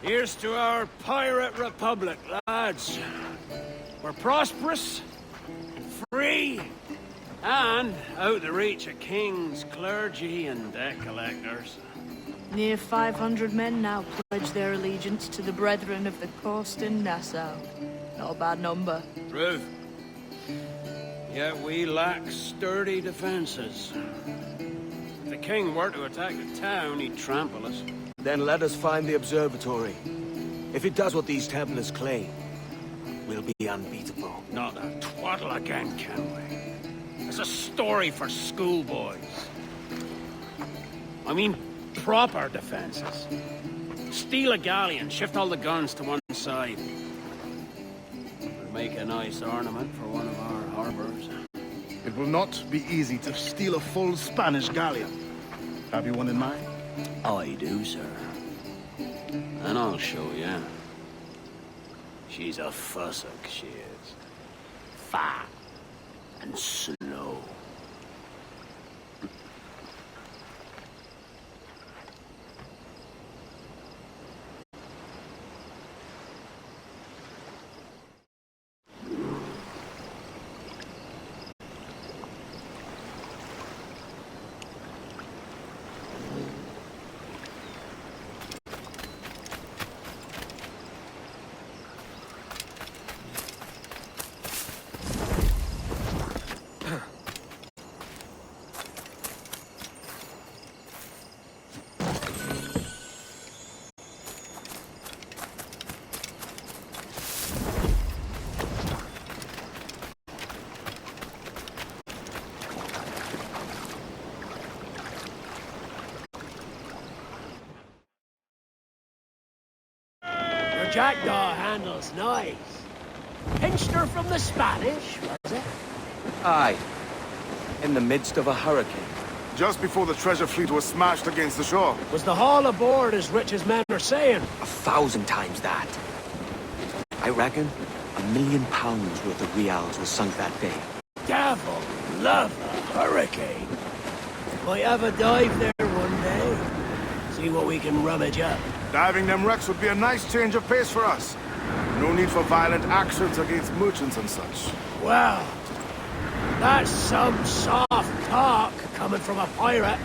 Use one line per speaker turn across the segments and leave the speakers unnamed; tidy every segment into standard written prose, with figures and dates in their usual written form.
Here's to our pirate republic, lads. We're prosperous, free, and out the reach of kings, clergy, and debt collectors.
Near 500 men now pledge their allegiance to the Brethren of the Coast in Nassau. Not a bad number.
True. Yet we lack sturdy defenses. If the king were to attack the town, he'd trample us.
Then let us find the observatory. If it does what these Templars claim, we'll be unbeatable.
Not a twaddle again, can we? It's a story for schoolboys. I mean, proper defenses. Steal a galleon, shift all the guns to one side. Would make a nice ornament for one of our harbors.
It will not be easy to steal a full Spanish galleon. Have you one in mind?
I do, sir. And I'll show you. She's a fussock, she is. Fat and slow. Jackdaw handles nice. Pinched her from the Spanish, was it?
Aye. In the midst of a hurricane.
Just before the treasure fleet was smashed against the shore.
Was the haul aboard as rich as men are saying?
1,000 times that. I reckon £1 million worth of reals was sunk that day.
Devil love a hurricane. Might have a dive there one day. See what we can rummage up.
Diving them wrecks would be a nice change of pace for us. No need for violent actions against merchants and such.
Well, that's some soft talk coming from a pirate.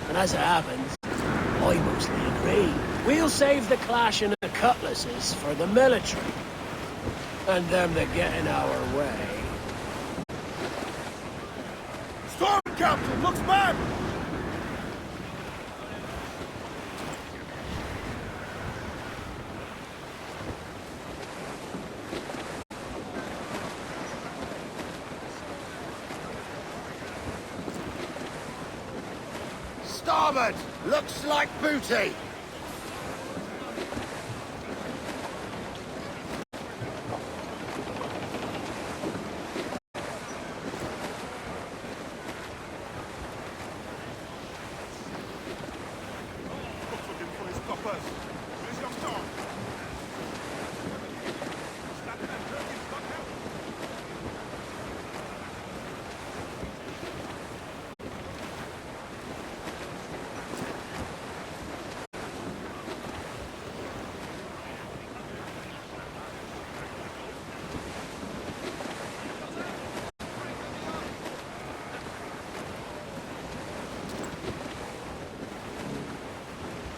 And as it happens, I mostly agree. We'll save the clashing of cutlasses for the military. And them that get in our way.
Storm Captain looks bad!
Starboard! Looks like booty!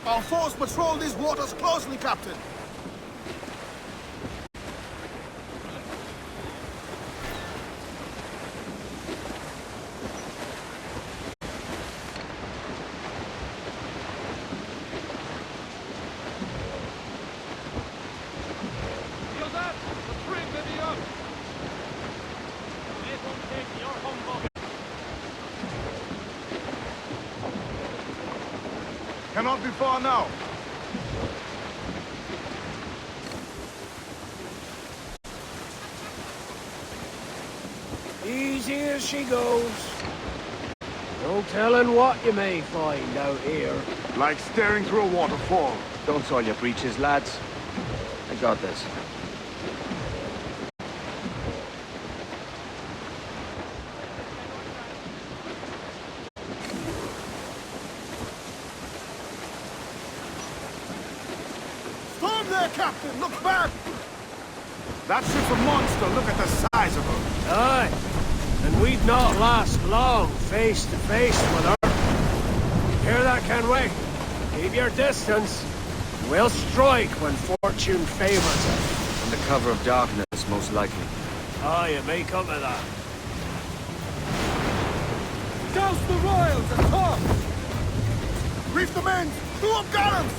Our force patrol these waters closely, Captain. Cannot be far now.
Easy as she goes. No telling what you may find out here.
Like staring through a waterfall.
Don't soil your breeches, lads. I got this.
Captain! Look back! That ship's a monster. Look at the size of her.
Aye, and we'd not last long face to face with her. Hear that, Kenway? Keep your distance. We'll strike when fortune favors us.
Under cover of darkness, most likely.
Aye, it may come to that.
Douse the royals and talk! Reef the men! Blew up gallants!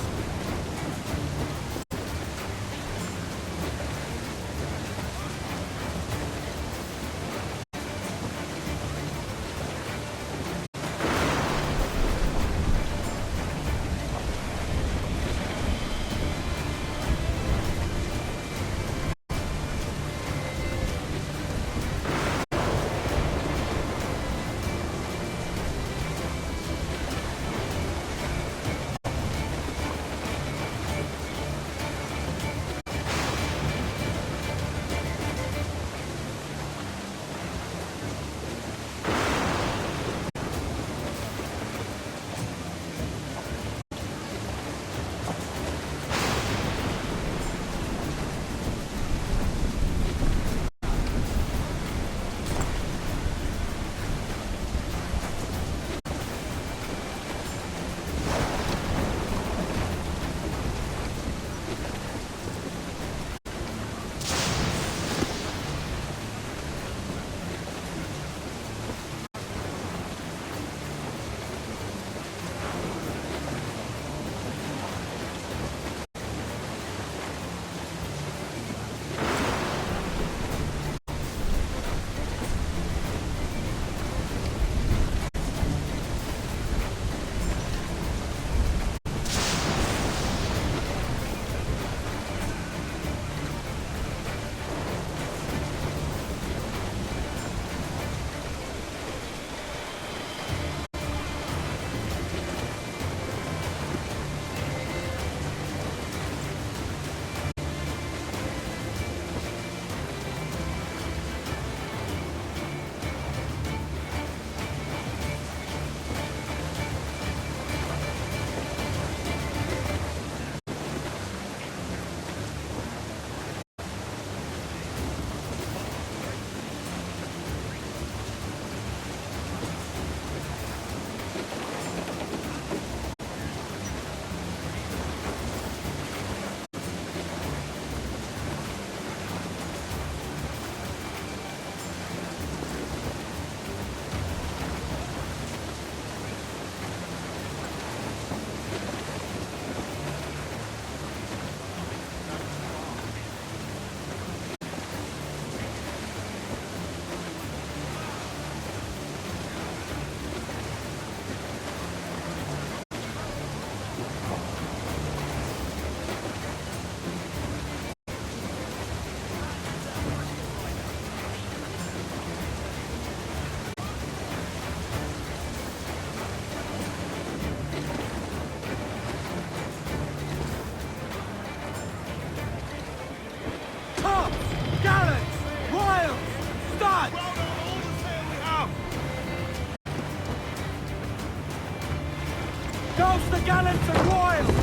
Douse the gallants and royals!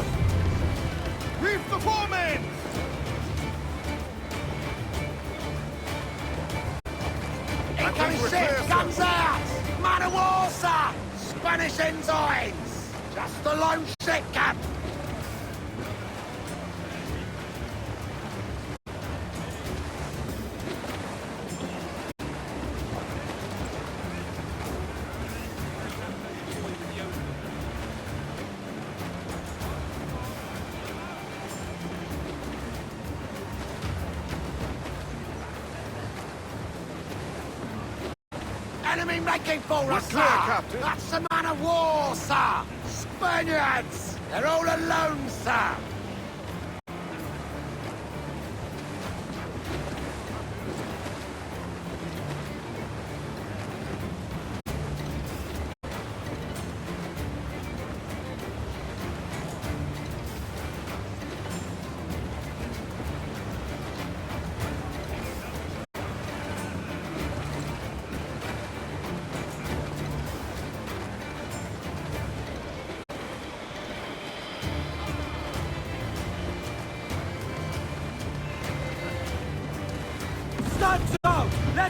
Reef the foremen!
Incoming ship! Guns out! Man of war, sir! Spanish ensigns! Just a lone ship, Cap! Enemy making for us,
clear,
sir!
Captain.
That's a man of war, sir! Spaniards! They're all alone, sir!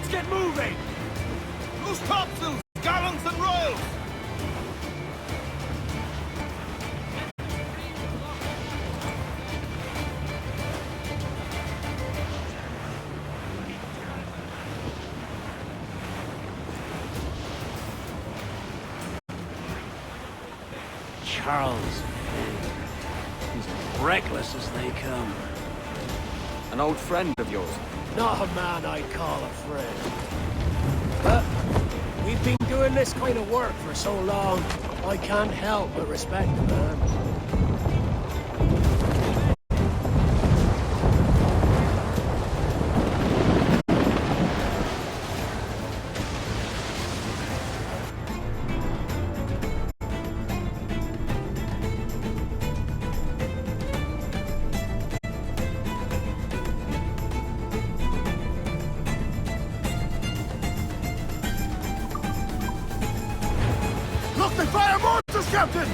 Let's get moving!
Loose topsails, gallants and royals!
Charles Vane. He's as reckless as they come.
An old friend of yours?
Not a man I'd call a friend. But we've been doing this kind of work for so long, I can't help but respect the man.
Look, they fire mortars, Captain!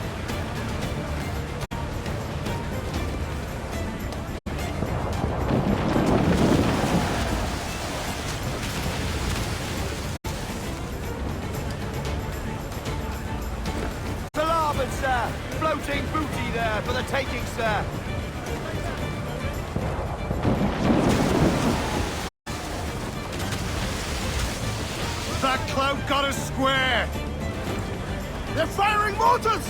To larboard, sir! Floating booty there for the taking, sir!
That cloud got us square! They're firing mortars!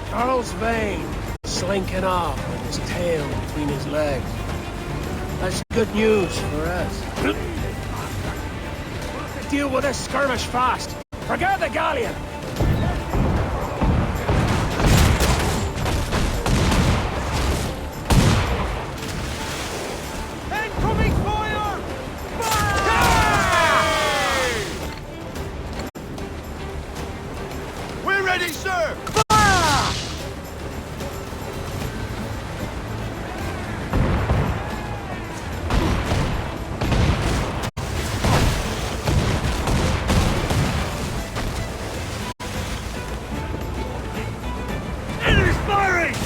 Charles Vane, slinking off with his tail between his legs. That's good news for us. Deal with this skirmish fast. Forget the galleon!
Incoming fire!
We're ready, sir!
Enemy's firing!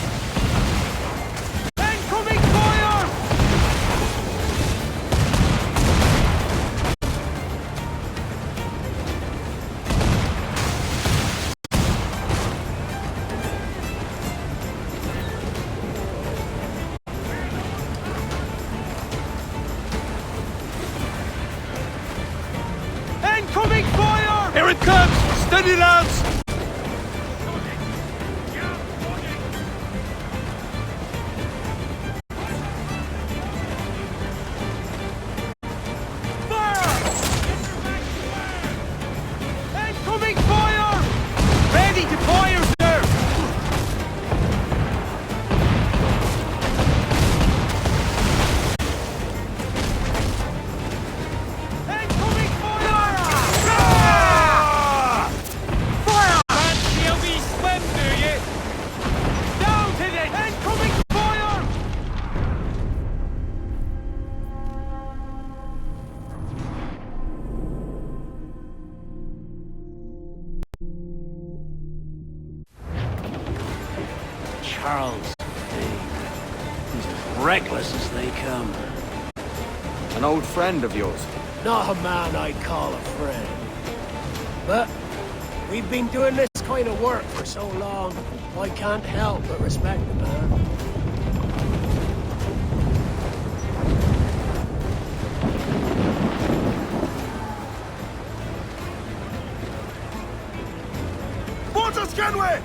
Incoming fire! Incoming fire!
Here it comes! Steady, lads!
Incoming fire! Ready to fire, sir! Incoming fire! Fire! Fancy a wee swim, do you? Down to the incoming fire!
Charles Vane. He's as reckless as they come.
An old friend of yours?
Not a man I'd call a friend. But we've been doing this kind of work for so long, I can't help but respect the man.
Mortars, Kenway!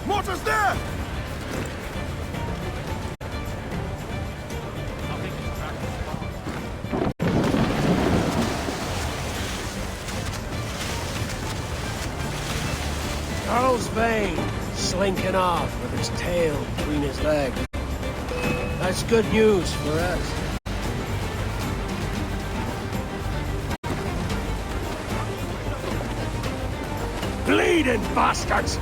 Mortars there!
slinking off with his tail between his legs. That's good news for us. Bleeding bastards!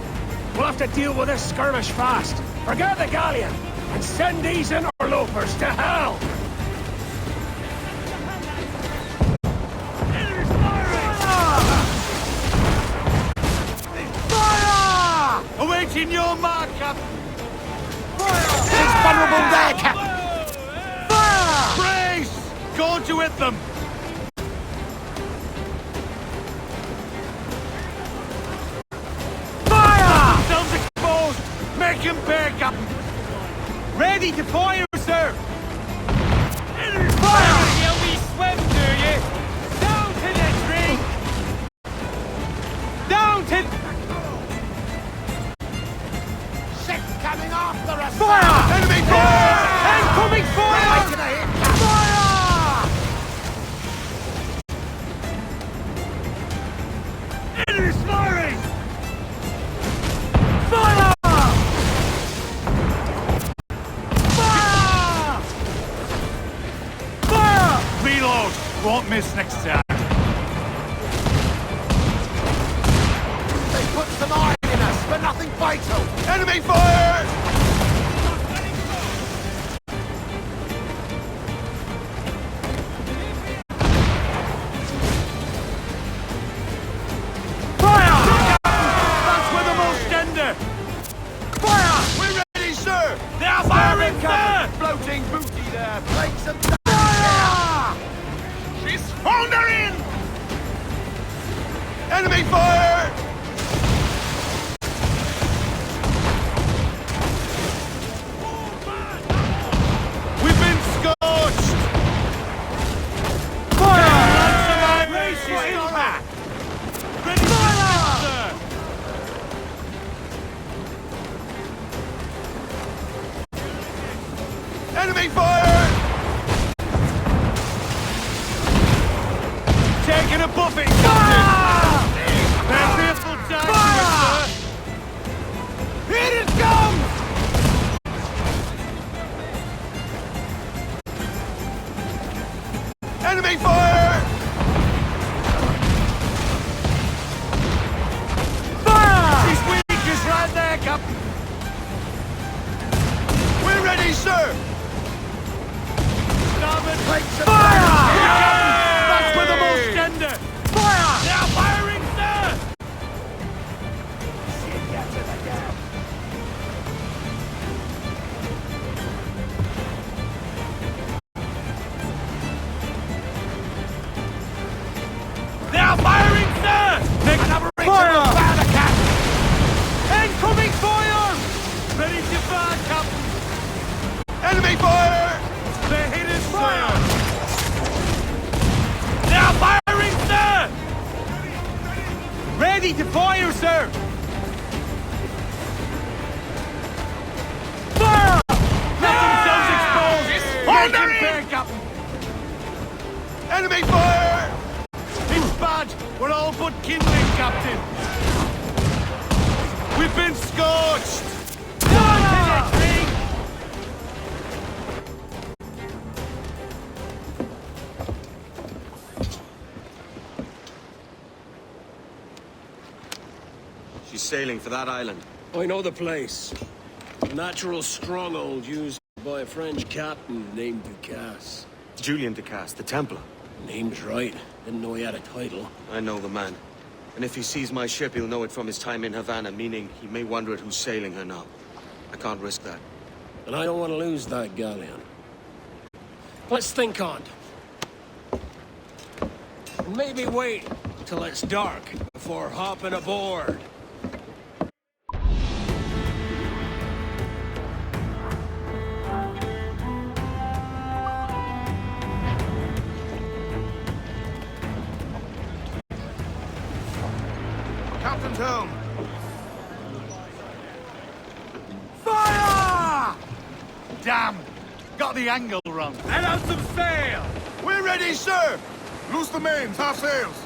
We'll have to deal with this skirmish fast. Forget the galleon, and send these interlopers to hell!
Awaiting your mark, Captain!
He's vulnerable there, Captain!
Brace! Go to hit them! Fire! Themselves exposed! Make him pay, Captain! Ready to fire, sir! Fire! Shall we swim, do you? Down to the drink! Down to...
Ship's coming after us!
Fire! Enemy fire! Incoming fire!
Taking a hit, Captain!
Fire! Enemy firing! Fire! Fire! Fire! Reload! Won't miss next time.
They put some iron in us, but nothing vital!
Enemy fire! Fire! That's with the most tender! Fire! We're ready, sir! They are firing, sir! Floating booty there!
Take some
Fire! She's foundering! Enemy fire! We've been scorched! Fire! Race your impact! Ready fire! Sir! Enemy fire! Taking a buffet, Captain! Their fearful time, sir! Here it comes! Enemy fire! Fire! He's weak is right there, Captain! We're ready, sir! Starboard plates of fire! That's with the most tender! Fire! They are firing, sir!
Get to the gap!
They are firing, sir! Make another fire!
Powder, Captain!
Incoming fire! Ready to fire, Captain! Enemy fire! They're hit us, sir! They are firing, sir! Ready to fire, sir! Fire! Let themselves exposed! Hold them in, Captain! Enemy fire! It's bad! We're all but kindling, Captain! We've been scorched! Down to the drink!
She's sailing for that island.
I know the place. A natural stronghold used by a French captain named Ducasse.
Julian Ducasse, the Templar.
Name's right. Didn't know he had a title.
I know the man. And if he sees my ship, he'll know it from his time in Havana, meaning he may wonder at who's sailing her now. I can't risk that.
And I don't want to lose that galleon. Let's think on it. Maybe wait till it's dark before hopping aboard.
Captain's home.
Fire! Damn! Got the angle wrong. Let out some sail!
We're ready, sir! Loose the mains, half sails.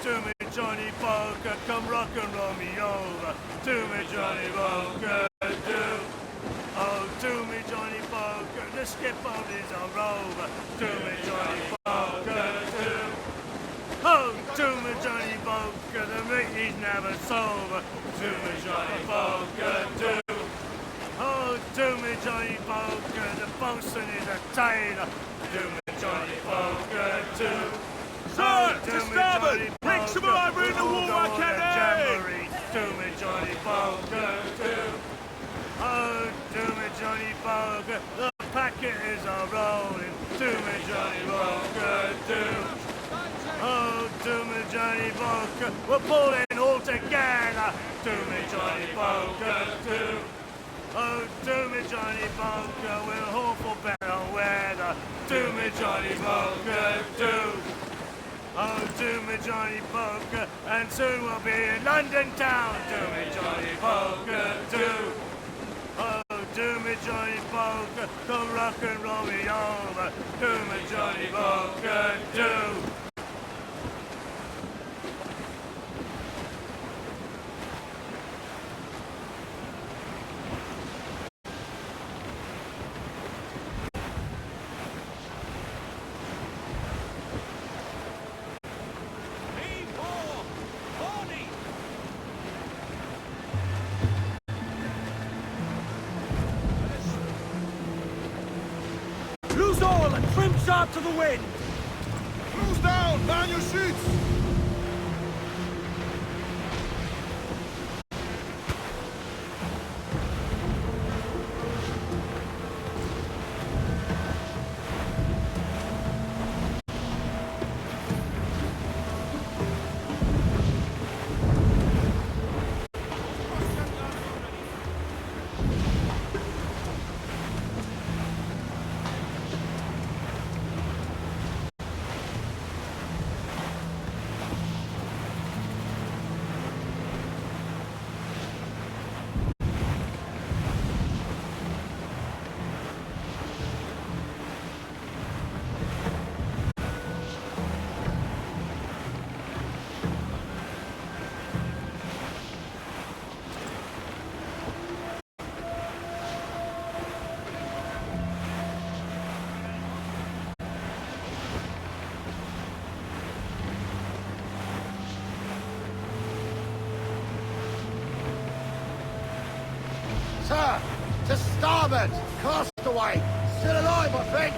to me, Johnny Poker, come rock and roll me over. To me, Johnny Poker, do. Oh, to me, Johnny Poker, the skip on is a rover. To me, Johnny Poker, do. Oh, to me, Johnny Poker, the meat is never sober. To me, Johnny Poker, do. Oh, to me, Johnny Poker, the bosun is a tailor. To me, Johnny Poker, do.
Sir, to starboard! Bring some over in the water, Kenny!
To me, Johnny Poker, do. Oh, to me, Johnny Poker, the packet is a rolling. To me, Johnny Poker, do. Oh, to me, Johnny Poker, we're pulling all together. To me, Johnny Poker, do. Oh, to me, Johnny Poker, we'll hope for better weather. To me, Johnny Poker, do. Oh, to me, Johnny Poker, and soon we'll be in London town. To me, Johnny Poker, do. Oh, to me, Johnny Poker, come rock and roll me over. To me, Johnny Poker, do.
Lose all and trim sharp to the wind!
Cruise down! Man your sheets!
Sir, to starboard! Castaway! Still alive, I think!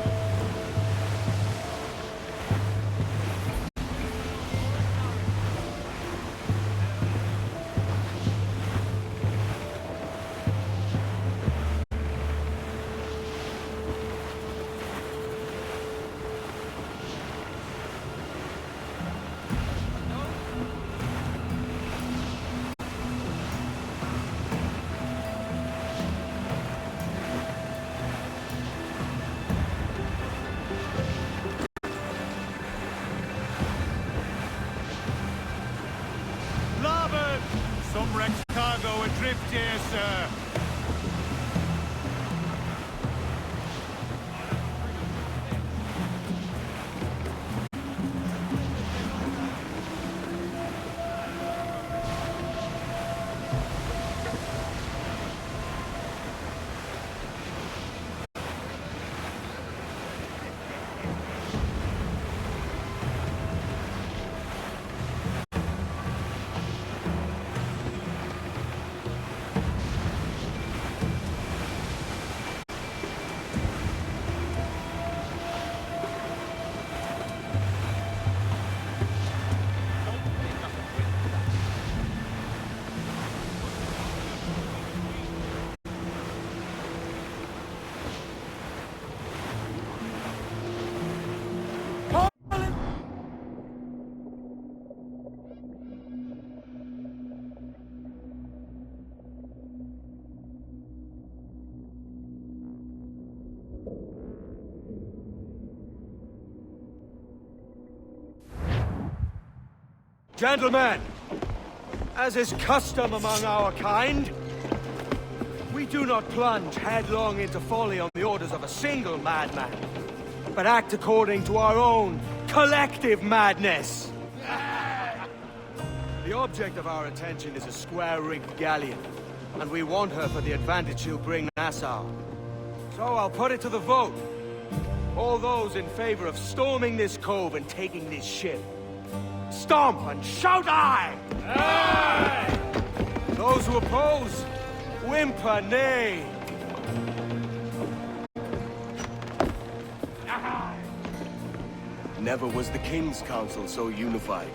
Larboard! Some wrecked cargo adrift here, sir.
Gentlemen, as is custom among our kind, we do not plunge headlong into folly on the orders of a single madman, but act according to our own collective madness. The object of our attention is a square-rigged galleon, and we want her for the advantage she'll bring Nassau. So I'll put it to the vote. All those in favor of storming this cove and taking this ship, stomp and shout aye! Aye! Those who oppose, whimper nay!
Never was the King's Council so unified.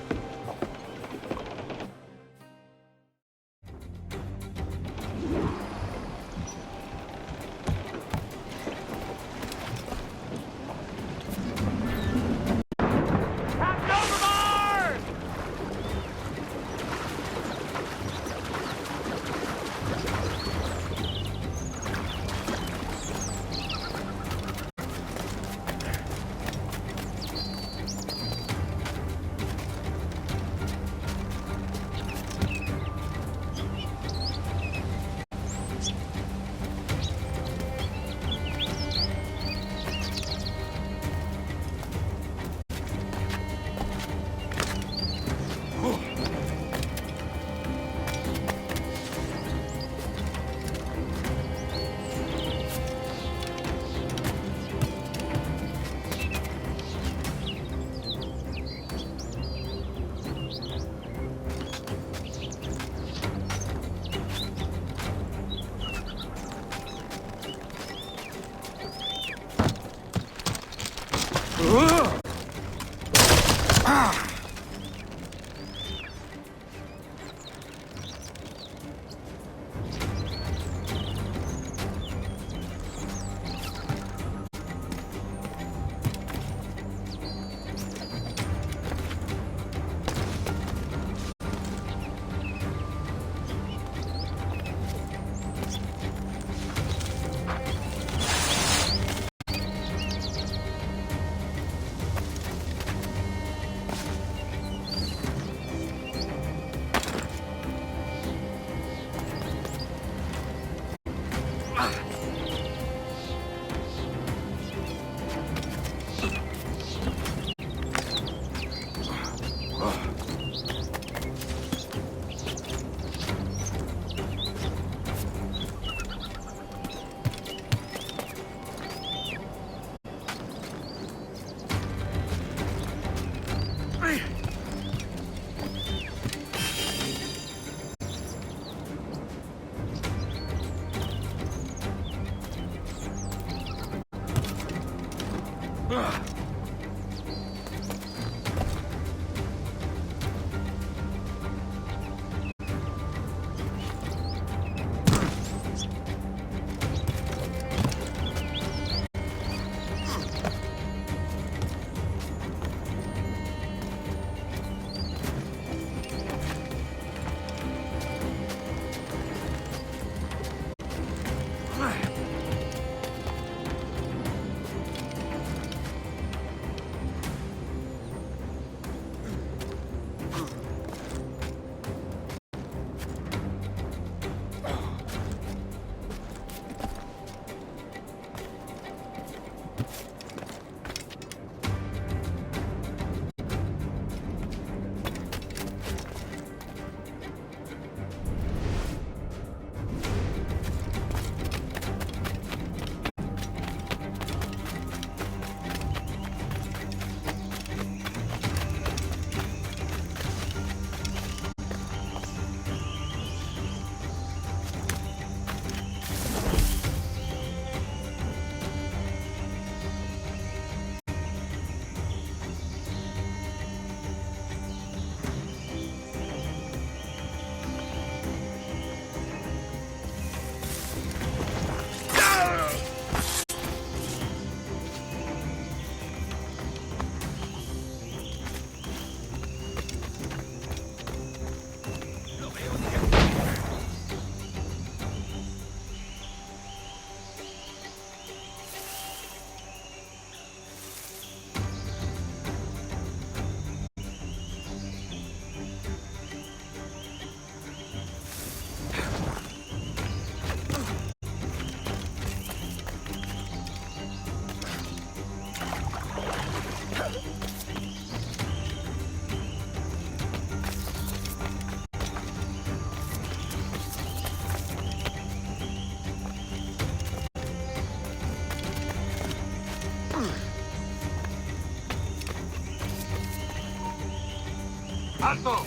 ¡Alto!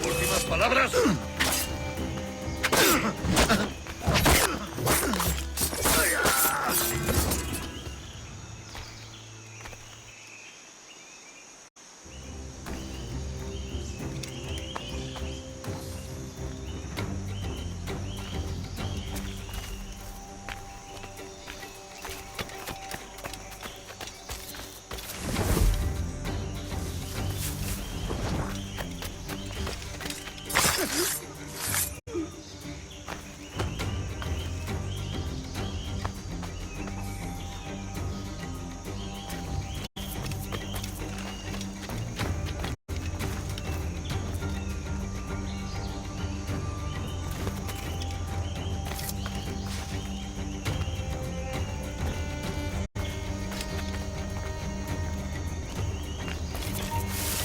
¿Últimas palabras?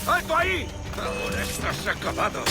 ¡Alto ahí!
Ahora estás acabado.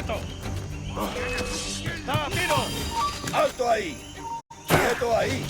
¡Quieto! ¡Está, tiro!
¡Alto ahí! ¡Quieto ahí!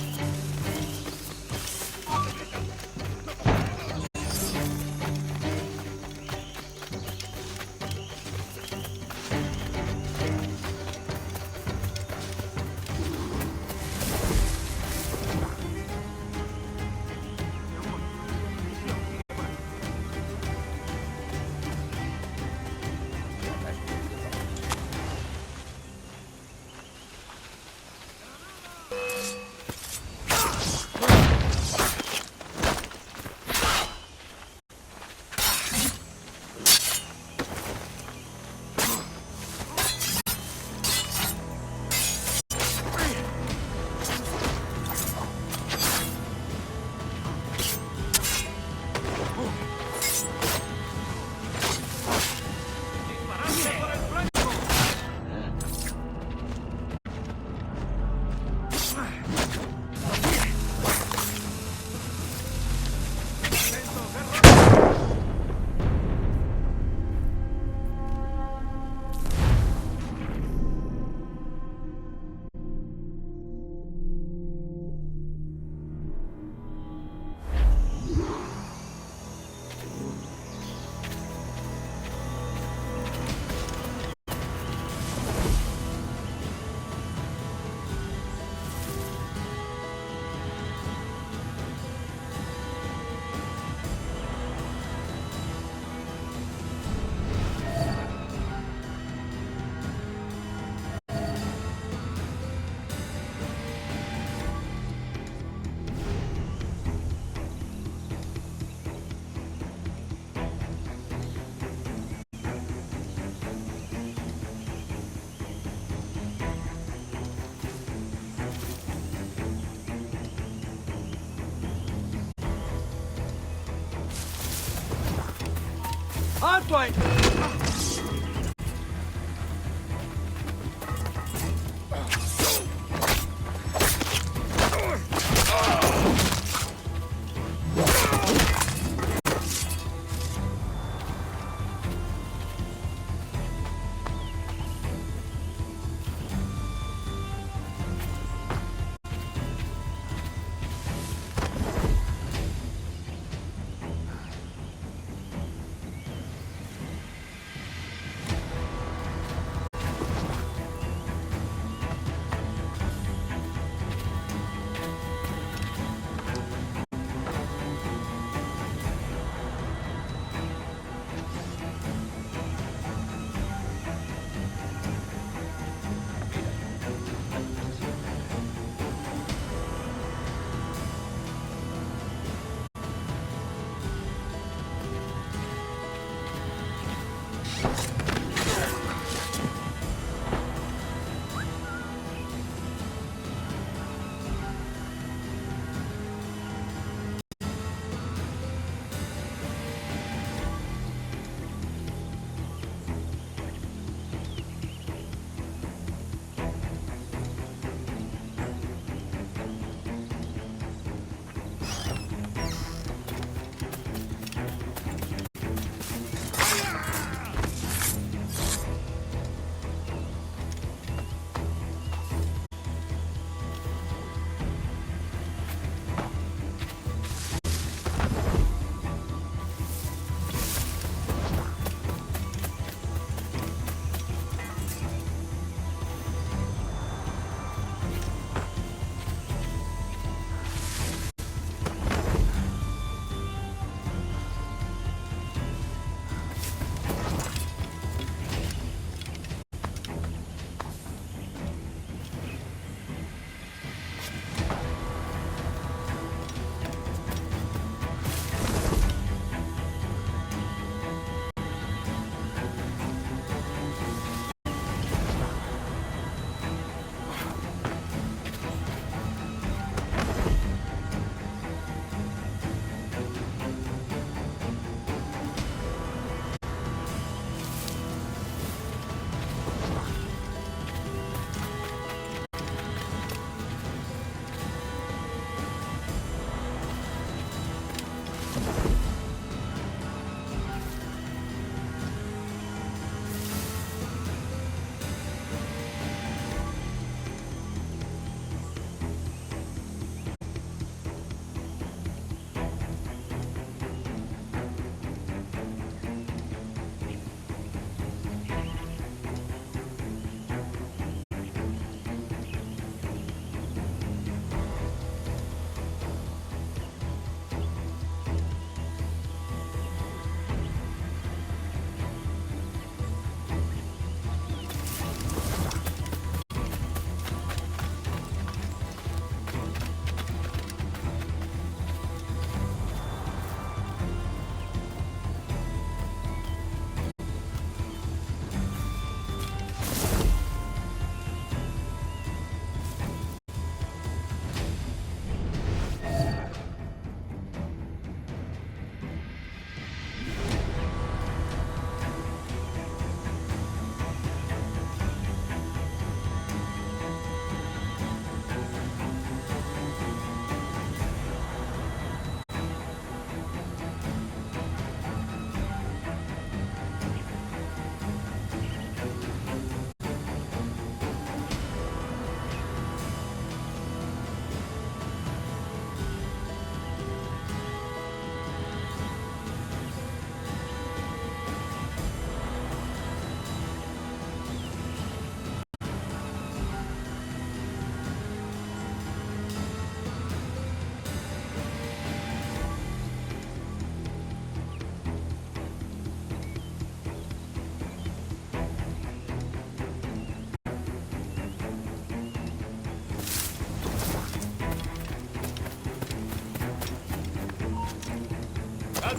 ¡Alto ahí!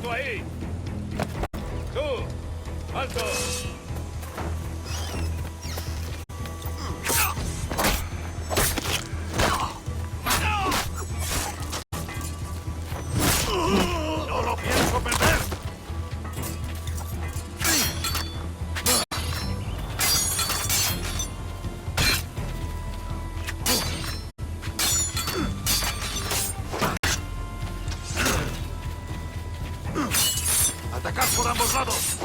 ¡Alto ahí! ¡Tú! ¡Alto! ¡No lo pienso perder! ¡Atacar por ambos lados!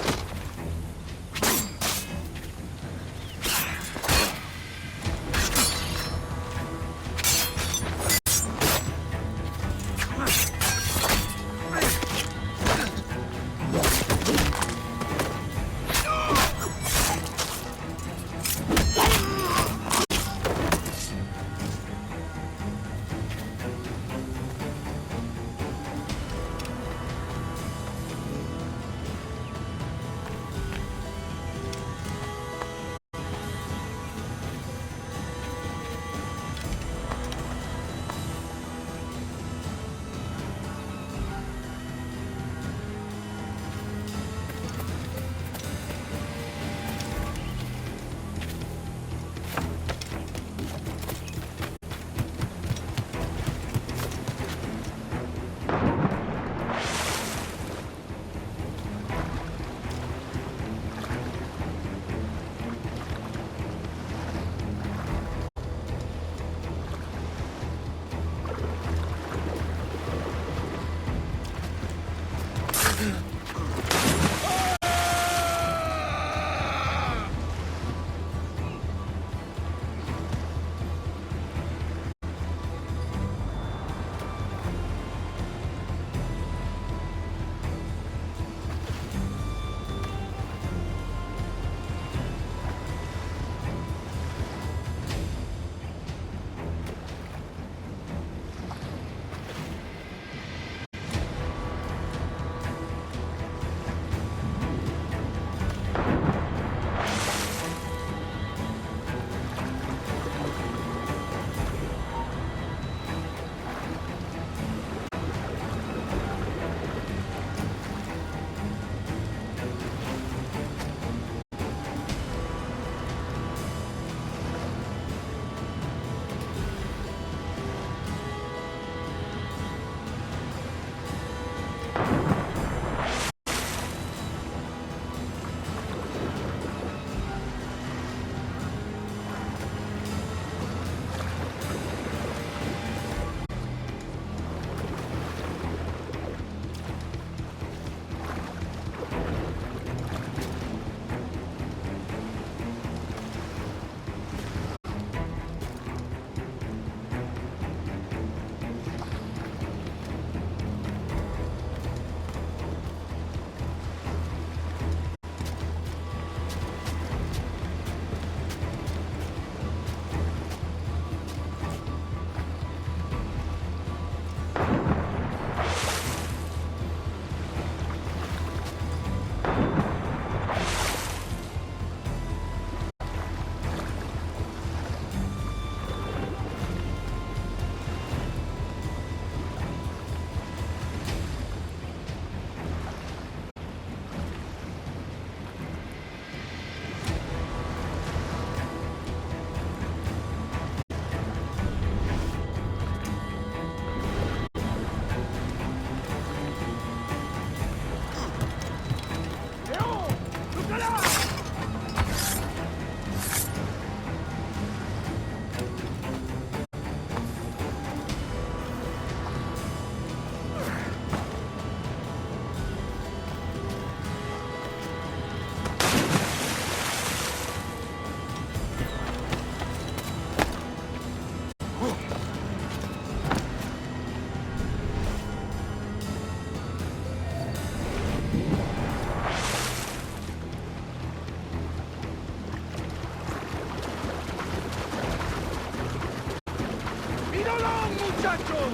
muchachos!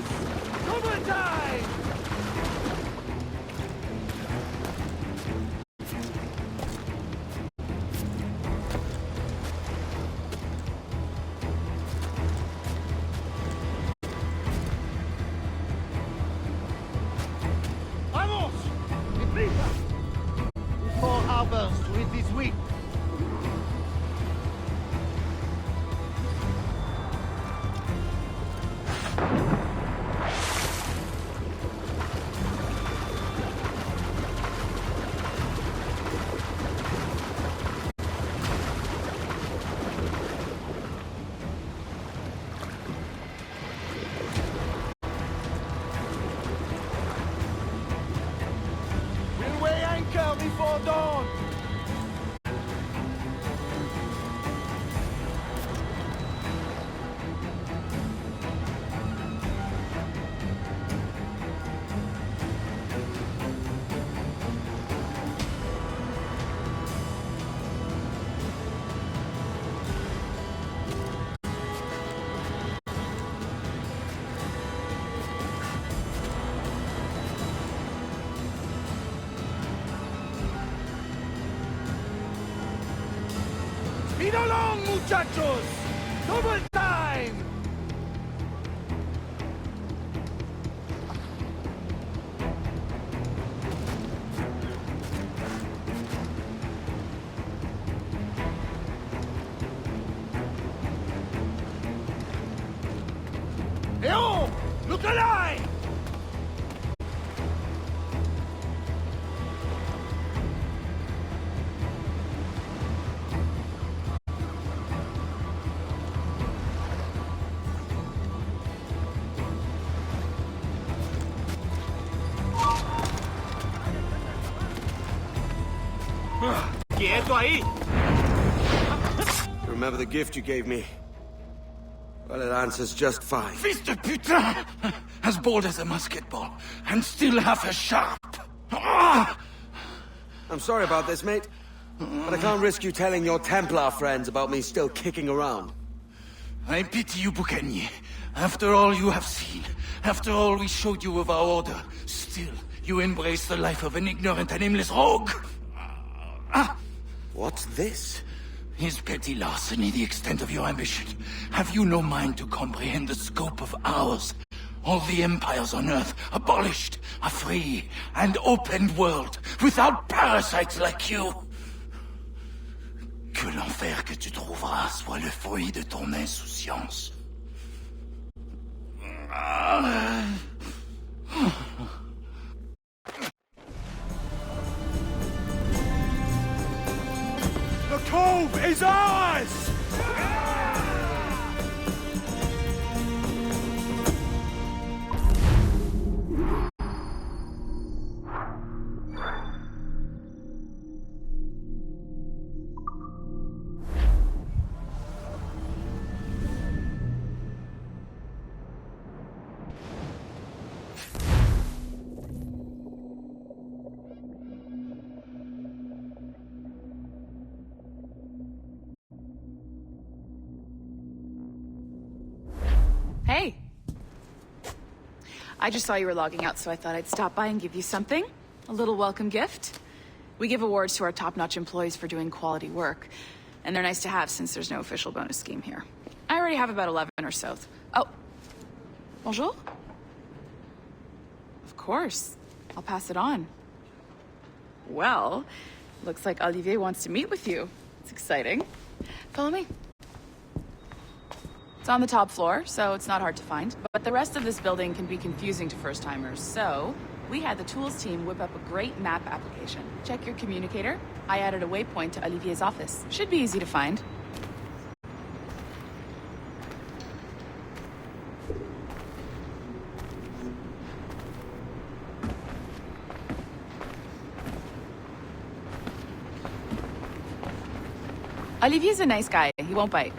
¡Double time!
¡Vamos!
barbers with his whip. We'll weigh anchor before dawn. Speed along, muchachos! Double time! Yo! Look alive!
Quieto ahí! Remember the gift you gave me? Well, it answers just fine.
Fils de putain! As bold as a musket ball, and still half as sharp. Ah!
I'm sorry about this, mate. But I can't risk you telling your Templar friends about me still kicking around.
I pity you, Boucanier. After all you have seen, after all we showed you of our order, still you embrace the life of an ignorant and aimless rogue. Ah!
What's this?
Is petty larceny the extent of your ambition? Have you no mind to comprehend the scope of ours? All the empires on Earth abolished, a free and open world, without parasites like you. Que l'enfer que tu trouveras soit le fruit de ton insouciance.
The cove is ours!
Hey. I just saw you were logging out, so I thought I'd stop by and give you something. A little welcome gift. We give awards to our top-notch employees for doing quality work, and they're nice to have since there's no official bonus scheme here. I already have about 11 or so. Oh. Bonjour? Of course. I'll pass it on. Well, looks like Olivier wants to meet with you. It's exciting. Follow me. It's on the top floor, so it's not hard to find. But the rest of this building can be confusing to first-timers, so we had the tools team whip up a great map application. Check your communicator. I added a waypoint to Olivier's office. Should be easy to find. Olivier's a nice guy. He won't bite.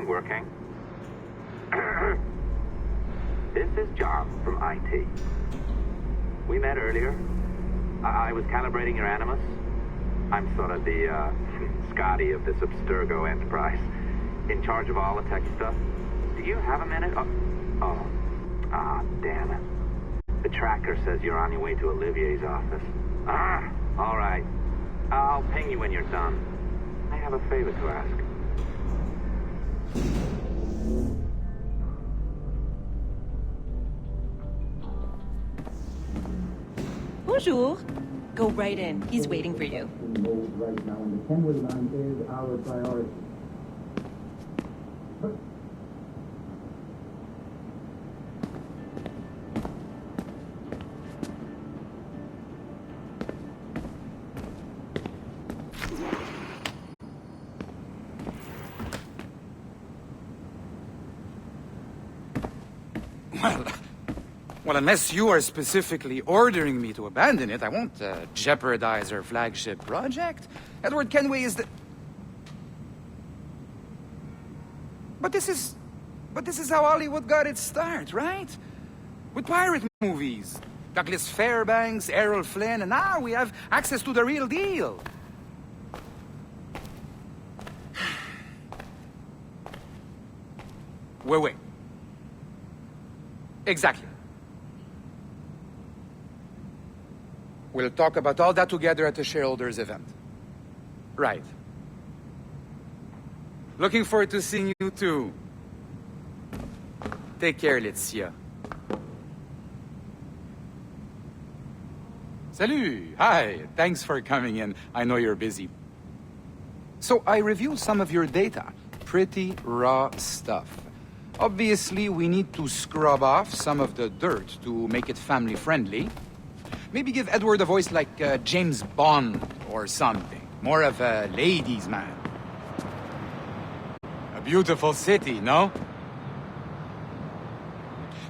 working? This is John from IT. We met earlier. I was calibrating your Animus. I'm sort of the, Scotty of this Abstergo enterprise. In charge of all the tech stuff. Do you have a minute? Damn it. The tracker says you're on your way to Olivier's office. All right. I'll ping you when you're done. I have a favor to ask.
Bonjour. Go right in. He's waiting for you.
Right now, and the Kenwood line is our priority.
Well, unless you are specifically ordering me to abandon it, I won't jeopardize our flagship project. Edward Kenway is the... But this is how Hollywood got its start, right? With pirate movies. Douglas Fairbanks, Errol Flynn, and now we have access to the real deal. Wait. Exactly. We'll talk about all that together at the shareholders event. Right. Looking forward to seeing you too. Take care, Laetitia. Salut! Hi! Thanks for coming in. I know you're busy. So I reviewed some of your data. Pretty raw stuff. Obviously, we need to scrub off some of the dirt to make it family-friendly. Maybe give Edward a voice like James Bond or something. More of a ladies' man. A beautiful city, no?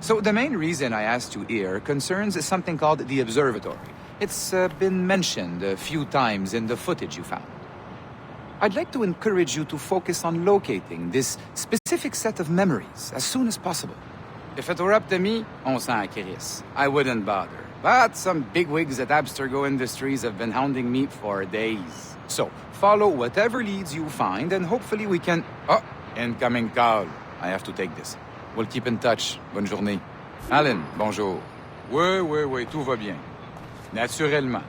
So the main reason I asked you here concerns something called the Observatory. It's been mentioned a few times in the footage you found. I'd like to encourage you to focus on locating this specific set of memories as soon as possible. If it were up to me, on s'en crisse. I wouldn't bother. But some bigwigs at Abstergo Industries have been hounding me for days. So, follow whatever leads you find, and hopefully we can... Oh, incoming call. I have to take this. We'll keep in touch. Bonne journée. Alan, bonjour. Oui, tout va bien. Naturellement.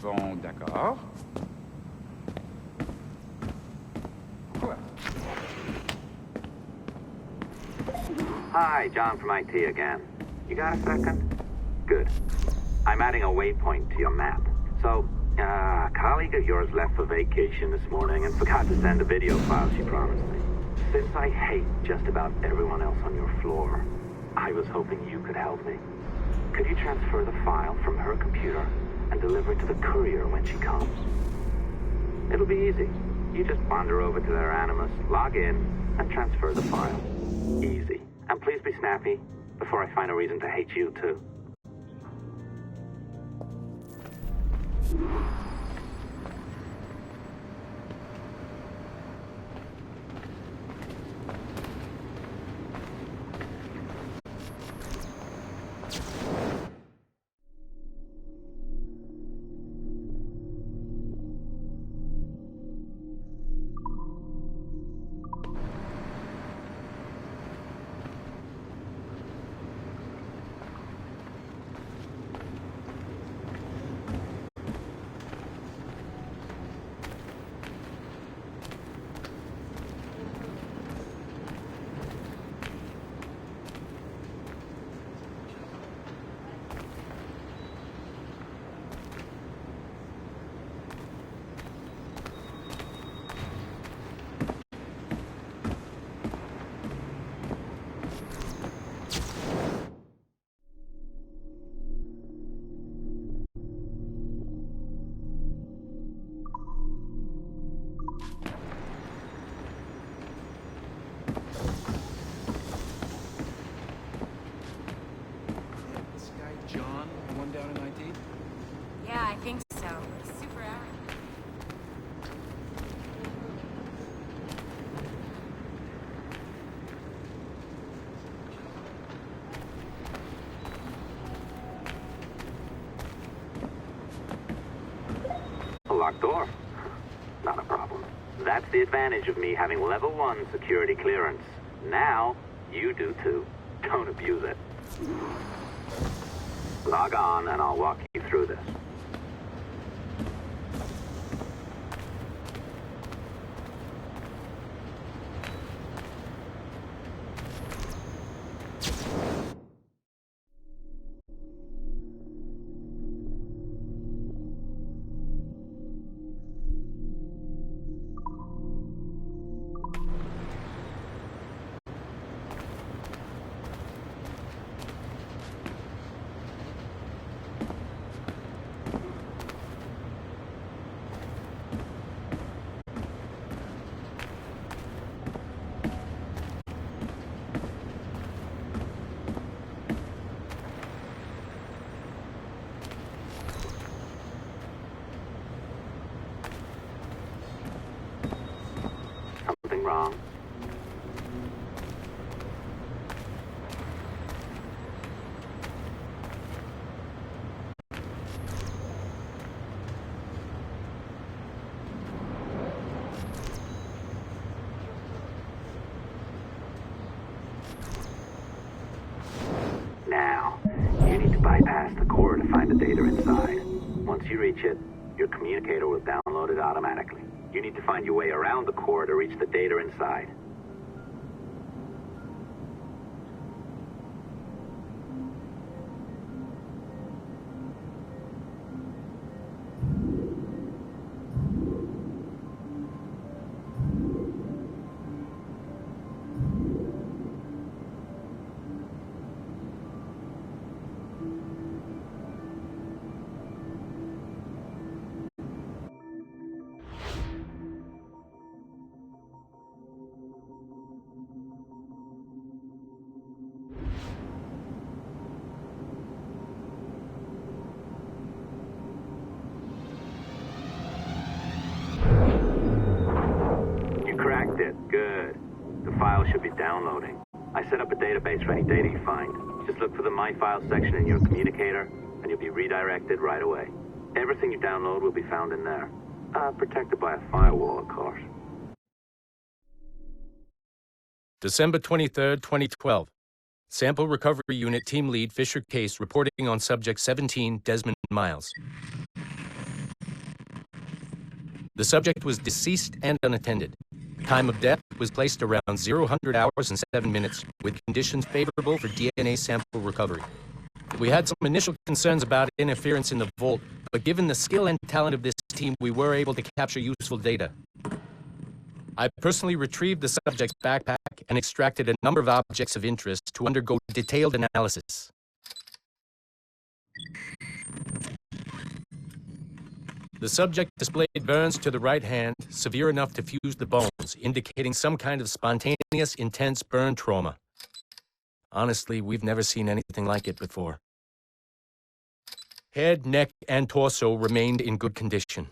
Bon, d'accord.
Hi, John from IT again. You got a second? Good. I'm adding a waypoint to your map. So, a colleague of yours left for vacation this morning and forgot to send a video file she promised me. Since I hate just about everyone else on your floor, I was hoping you could help me. Could you transfer the file from her computer and deliver it to the courier when she comes? It'll be easy. You just wander over to their Animus, log in, and transfer the file. Easy. And please be snappy before I find a reason to hate you too. locked door. Not a problem. That's the advantage of me having level 1 security clearance. Now, you do too. Don't abuse it. Log on and I'll walk you through this. Something wrong? Now, you need to bypass the core to find the data inside. Once you reach it, your communicator will download it automatically. You need to find your way around the core to reach the data inside. Cracked it. Good. The file should be downloading. I set up a database for any data you find. Just look for the My Files section in your communicator, and you'll be redirected right away. Everything you download will be found in there. Protected by a firewall, of course.
December 23rd, 2012. Sample Recovery Unit Team Lead Fisher Case reporting on Subject 17, Desmond Miles. The subject was deceased and unattended. Time of death was placed around 00 hours and 7 minutes, with conditions favorable for DNA sample recovery. We had some initial concerns about interference in the vault, but given the skill and talent of this team, we were able to capture useful data. I personally retrieved the subject's backpack and extracted a number of objects of interest to undergo detailed analysis. The subject displayed burns to the right hand, severe enough to fuse the bones, indicating some kind of spontaneous, intense burn trauma. Honestly, we've never seen anything like it before. Head, neck, and torso remained in good condition.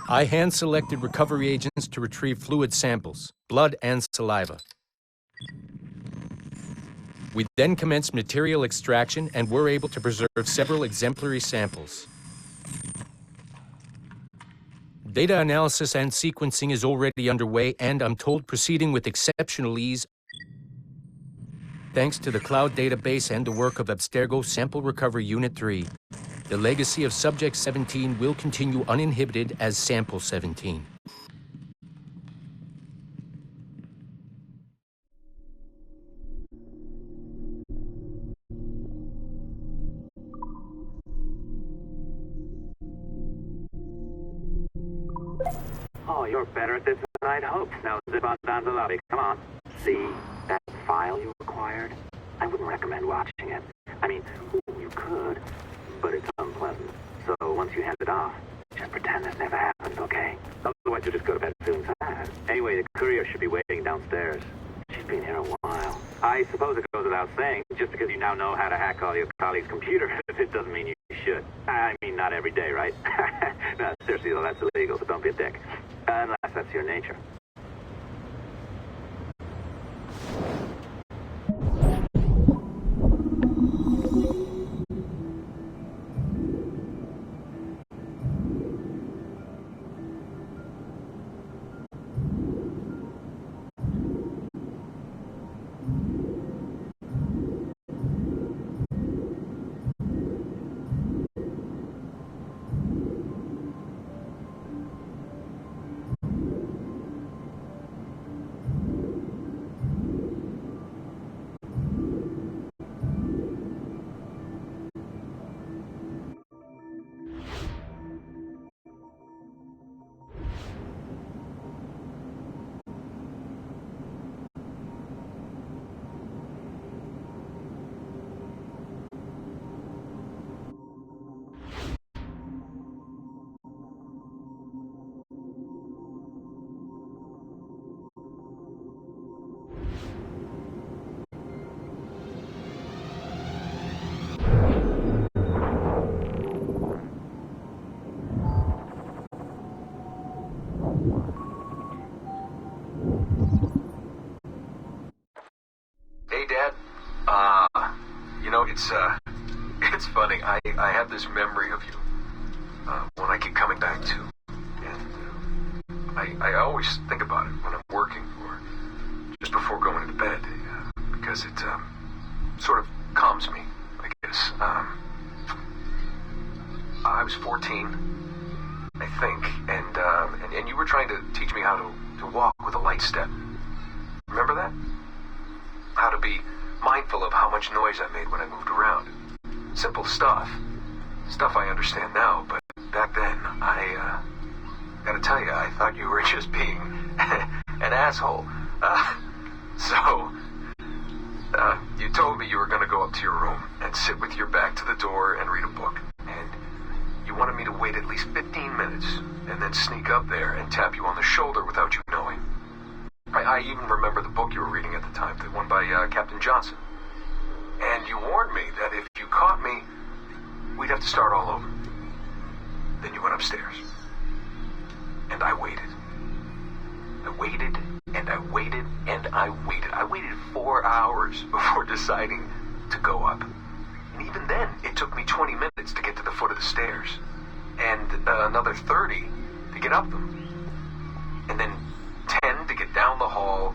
I hand-selected recovery agents to retrieve fluid samples, blood and saliva. We then commenced material extraction and were able to preserve several exemplary samples. Data analysis and sequencing is already underway, and I'm told proceeding with exceptional ease thanks to the cloud database and the work of Abstergo Sample Recovery Unit 3. The legacy of Subject 17 will continue uninhibited as Sample 17.
Oh, you're better at this than I'd hoped. Now zip on down to the lobby. Come on. See that file you acquired? I wouldn't recommend watching it. I mean, you could, but it's unpleasant. So once you hand it off, just pretend this never happened, okay? Otherwise you'll just go to bed feeling sad. Anyway, the courier should be waiting downstairs. She's been here a while. I suppose it goes without saying, just because you now know how to hack all your colleagues' computers, it doesn't mean you should. I mean, not every day, right? No, seriously, though, that's illegal, so don't be a dick. Unless that's your nature.
funny. I have this memory of you. One I keep coming back to. And I always think about it when I'm working or just before going to bed. Because it sort of calms me, I guess. I was 14, I think, and you were trying to teach me how to walk with a light step. Remember that? How to be mindful of how much noise I made when I moved around. Simple stuff. Stuff I understand now, but back then, I gotta tell you, I thought you were just being an asshole. You told me you were gonna go up to your room and sit with your back to the door and read a book. And you wanted me to wait at least 15 minutes and then sneak up there and tap you on the shoulder without you knowing. I even remember the book you were reading at the time, the one by Captain Johnson. And you warned me that if you caught me, we'd have to start all over. Then you went upstairs. And I waited. I waited, and I waited, and I waited. I waited 4 hours before deciding to go up. And even then, it took me 20 minutes to get to the foot of the stairs. And another 30 to get up them. And then 10 to get down the hall.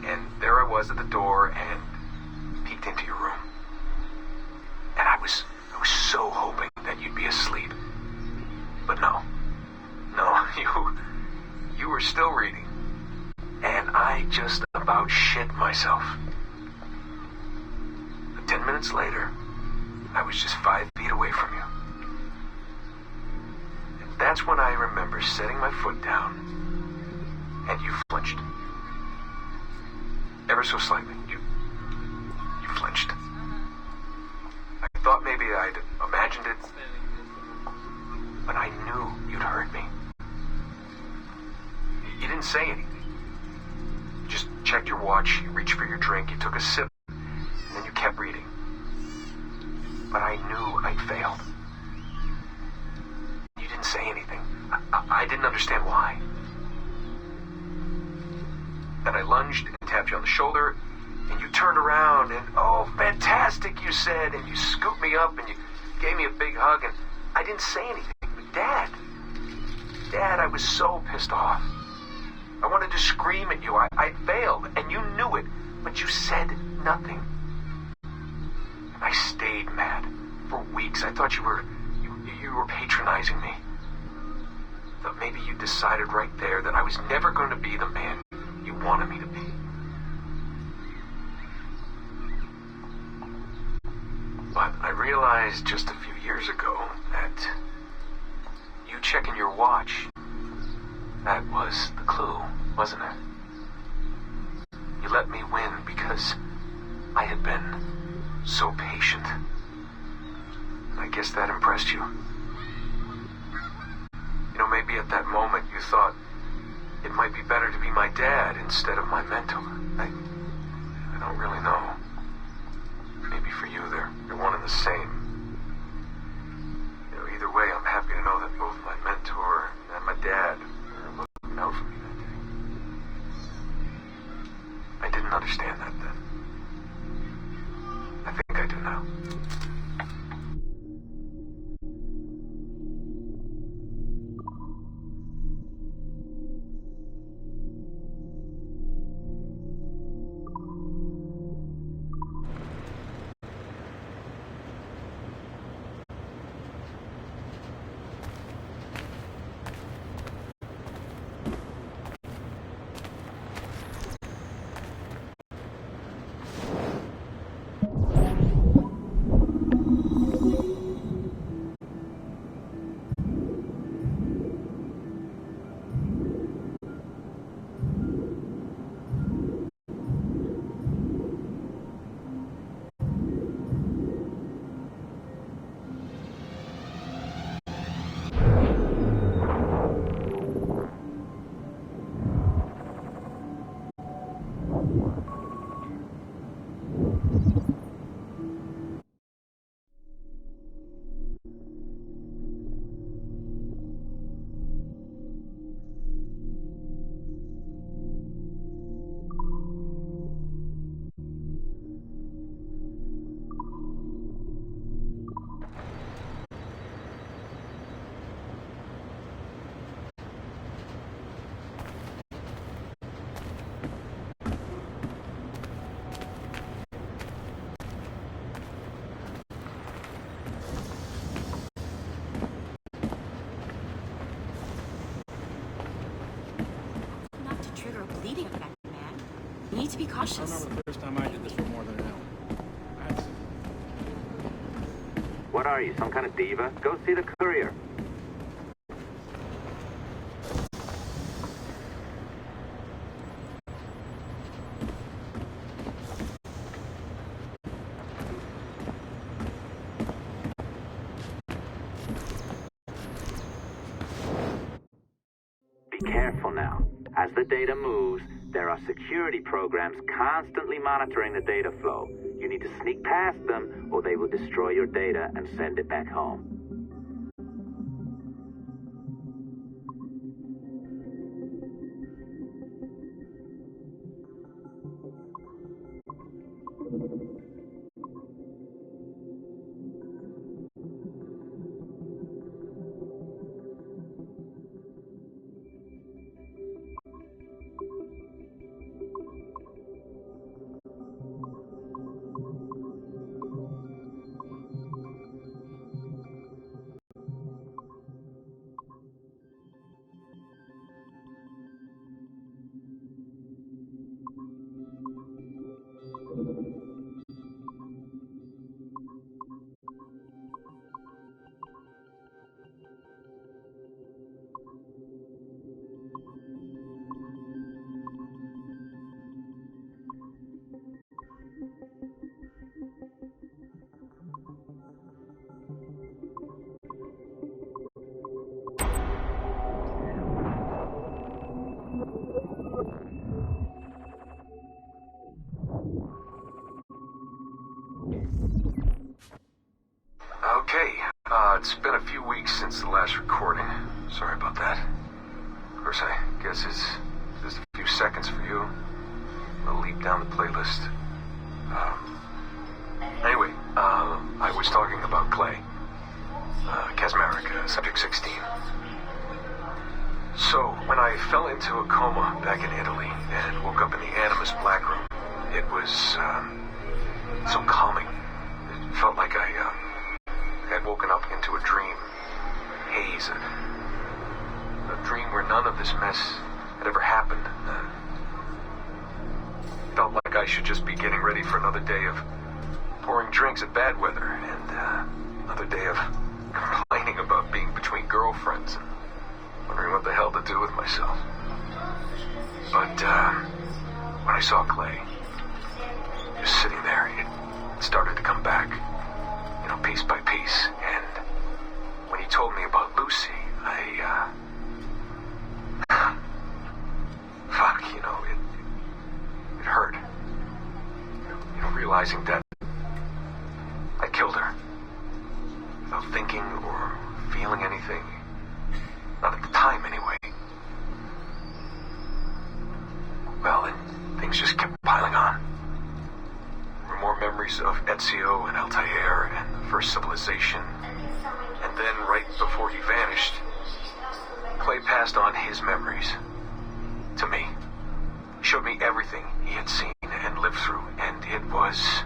And there I was at the door and peeked into your room. And I was so hoping that you'd be asleep. But no, you were still reading. And I just about shit myself. But 10 minutes later, I was just 5 feet away from you. And that's when I remember setting my foot down, and you flinched. Ever so slightly, you flinched. I thought maybe I'd imagined it, but I knew you'd heard me. You didn't say anything. You just checked your watch, you reached for your drink, you took a sip, and then you kept reading. But I knew I'd failed. You didn't say anything. I didn't understand why. Then I lunged and tapped you on the shoulder, and you turned around, and oh, fantastic, you said, and you scooped me up, and you gave me a big hug, and I didn't say anything. But Dad, I was so pissed off. I wanted to scream at you. I failed, and you knew it, but you said nothing. And I stayed mad for weeks. I thought you were patronizing me. I thought maybe you decided right there that I was never going to be the man you wanted me to be. But I realized just a few years ago that you checking your watch, that was the clue, wasn't it? You let me win because I had been so patient. I guess that impressed you. You know, maybe at that moment you thought it might be better to be my dad instead of my mentor. I don't really know. Maybe for you they're one and the same. You know, either way, I'm happy to know that both my mentor and my dad are looking out for me that day. I didn't understand that then. I think I do now.
fleeting effect, man. You need to be cautious.
I remember the first time I did this for more than an hour.
What are you, some kind of diva? Go see the courier. Be careful now. As the data moves, there are security programs constantly monitoring the data flow. You need to sneak past them, or they will destroy your data and send it back home.
Okay, it's been a few weeks since the last recording. Sorry about that. Of course, I guess it's just a few seconds for you. I'll leap down the playlist. Anyway, I was talking about Clay. Casmeric, Subject 16. So, when I fell into a coma back in Italy and woke up in the Animus Black Room, it was, so calming. It felt like I had woken up into a dream. Haze. A dream where none of this mess had ever happened. Felt like I should just be getting ready for another day of pouring drinks at bad weather and another day of complaining about being between girlfriends and wondering what the hell to do with myself. But when I saw Clay just sitting there, it started to come back, you know, piece by piece. And when he told me about Lucy, fuck, you know, it hurt. You know, realizing that I killed her without thinking or feeling anything. Not at the time, anyway. Well, and things just kept piling on. There were more memories of Ezio and Altair and the first civilization. And then, right before he vanished, Clay passed on his memories to me. He showed me everything he had seen and lived through, and it was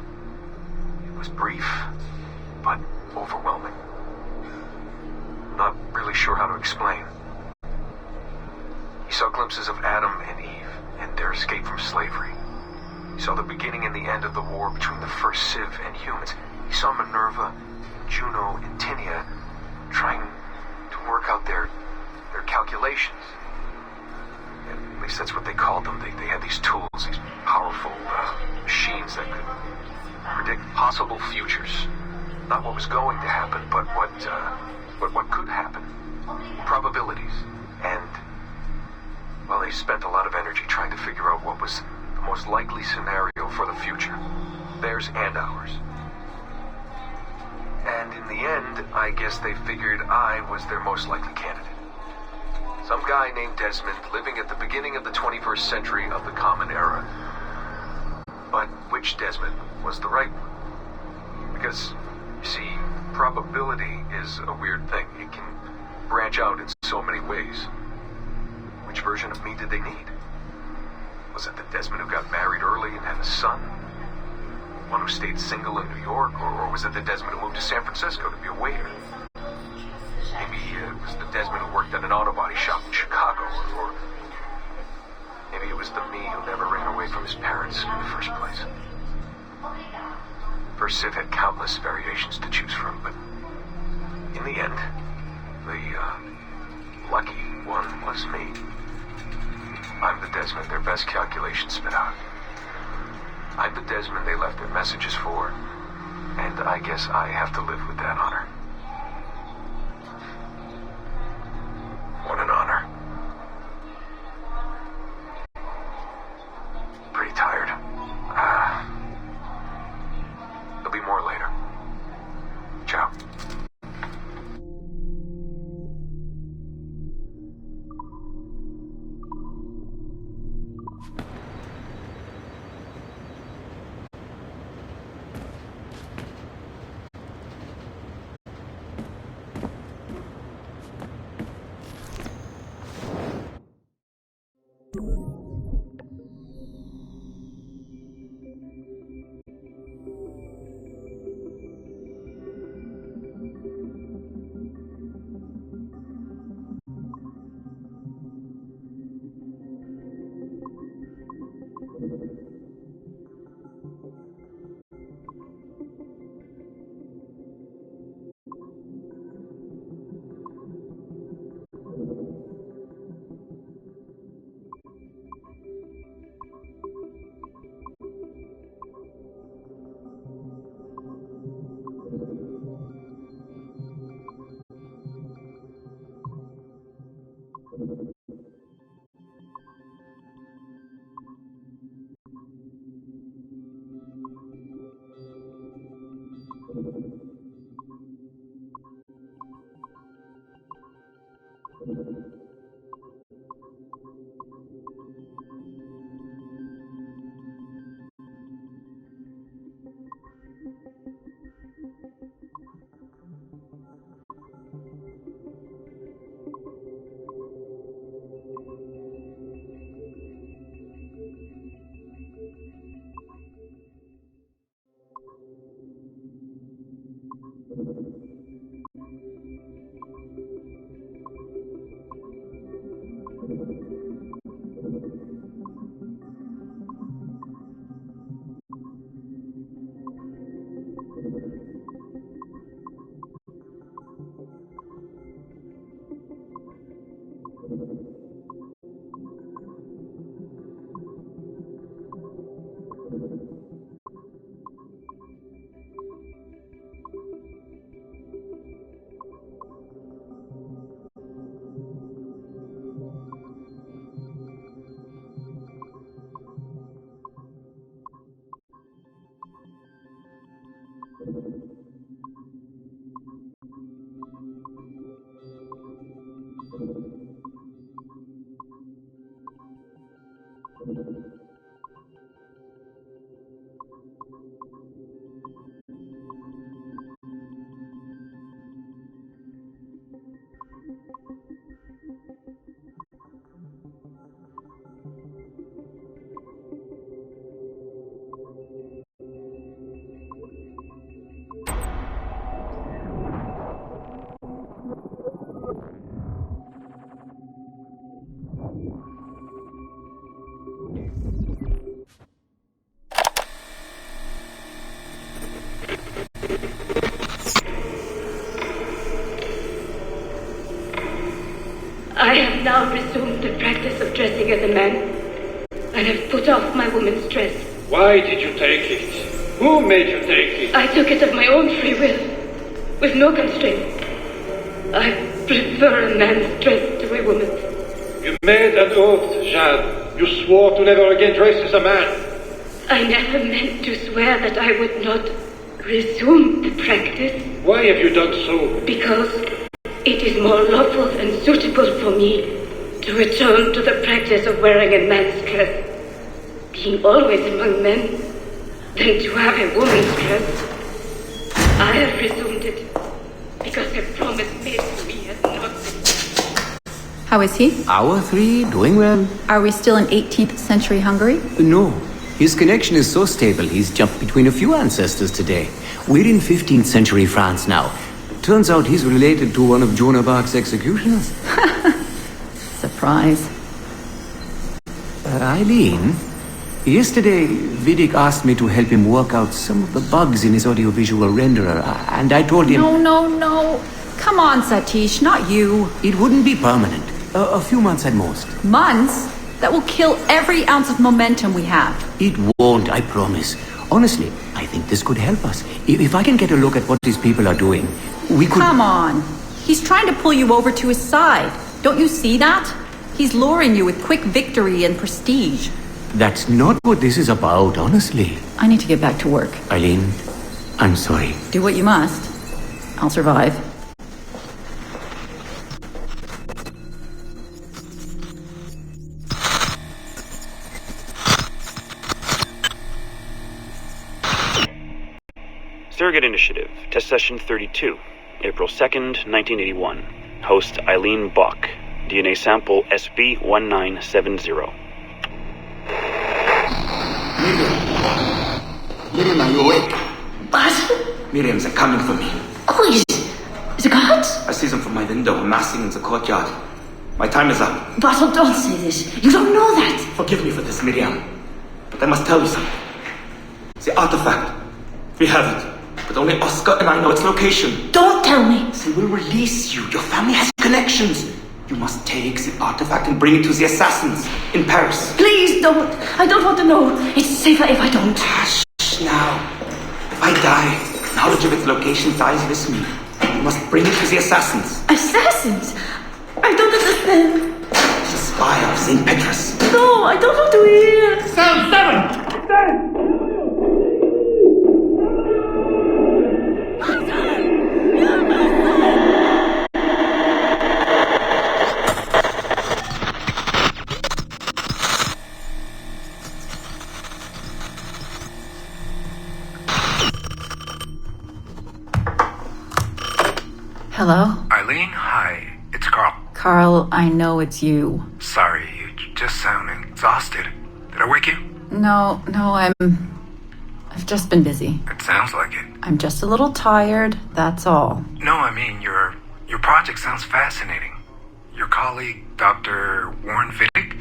brief, but overwhelming. Not really sure how to explain. He saw glimpses of Adam and Eve and their escape from slavery. He saw the beginning and the end of the war between the first Civ and humans. He saw Minerva, Juno, and Tinia trying to work out their calculations. At least that's what they called them. They had these tools, these powerful machines that could predict possible futures. Not what was going to happen, but what could happen. Probabilities. And, well, they spent a lot of energy trying to figure out what was the most likely scenario for the future. Theirs and ours. And in the end, I guess they figured I was their most likely candidate. Some guy named Desmond living at the beginning of the 21st century of the Common Era. But which Desmond was the right one? Because, you see, probability is a weird thing. It can branch out in so many ways. Which version of me did they need? Was it the Desmond who got married early and had a son? One who stayed single in New York? Or was it the Desmond who moved to San Francisco to be a waiter? Maybe it was the Desmond who worked at an auto body shop in Chicago, or maybe it was the me away from his parents in the first place. First Civ had countless variations to choose from, but in the end, the lucky one was me. I'm the Desmond their best calculations spit out. I'm the Desmond they left their messages for, and I guess I have to live with that honor. What an honor. Pretty tired. There'll be more later. Ciao.
I have now resumed the practice of dressing as a man, and have put off my woman's dress.
Why did you take it? Who made you take it?
I took it of my own free will, with no constraint. I prefer a man's dress to a woman's.
You made an oath, Jeanne. You swore to never again dress as a man.
I never meant to swear that I would not resume the practice.
Why have you done so?
Because it is more lawful and suitable for me to return to the practice of wearing a man's dress, being always among men, than to have a woman's dress. I have resumed it because a promise made to me has not been.
How is he?
Our three, doing well.
Are we still in 18th century Hungary?
No. His connection is so stable, he's jumped between a few ancestors today. We're in 15th century France now. Turns out he's related to one of Joan of Arc's executioners.
Surprise.
Eileen, Yesterday, Vidic asked me to help him work out some of the bugs in his audiovisual renderer, and I told him...
No. Come on, Satish, not you.
It wouldn't be permanent. A few months at most.
Months? That will kill every ounce of momentum we have.
It won't, I promise. Honestly, I think this could help us. If I can get a look at what these people are doing, we could...
Come on. He's trying to pull you over to his side. Don't you see that? He's luring you with quick victory and prestige.
That's not what this is about, honestly.
I need to get back to work.
Eileen, I'm sorry.
Do what you must. I'll survive.
Surrogate Initiative, Test Session 32, April 2nd, 1981. Host Eileen Bock, DNA sample SB1970.
Miriam, are you awake?
What?
Miriam's coming for me.
Oh, is it guards?
I see them from my window, amassing in the courtyard. My time is up.
Basil, don't say this. You don't know that.
Forgive me for this, Miriam. But I must tell you something. The artifact. We have it. But only Oscar and I know its location.
Don't tell me.
They will release you. Your family has connections. You must take the artifact and bring it to the assassins in Paris.
Please don't. I don't want to know. It's safer if I don't.
Hush now. If I die, knowledge of its location dies with me. You must bring it to the assassins.
Assassins? I don't understand.
The spire of St. Petrus.
No, I don't want to hear.
Cell 7!
Hello?
Eileen, hi. It's Carl.
Carl, I know it's you.
Sorry, you just sound exhausted. Did I wake you?
No, I've just been busy.
It sounds like it.
I'm just a little tired, that's all.
No, I mean, your project sounds fascinating. Your colleague, Dr. Warren Vidic,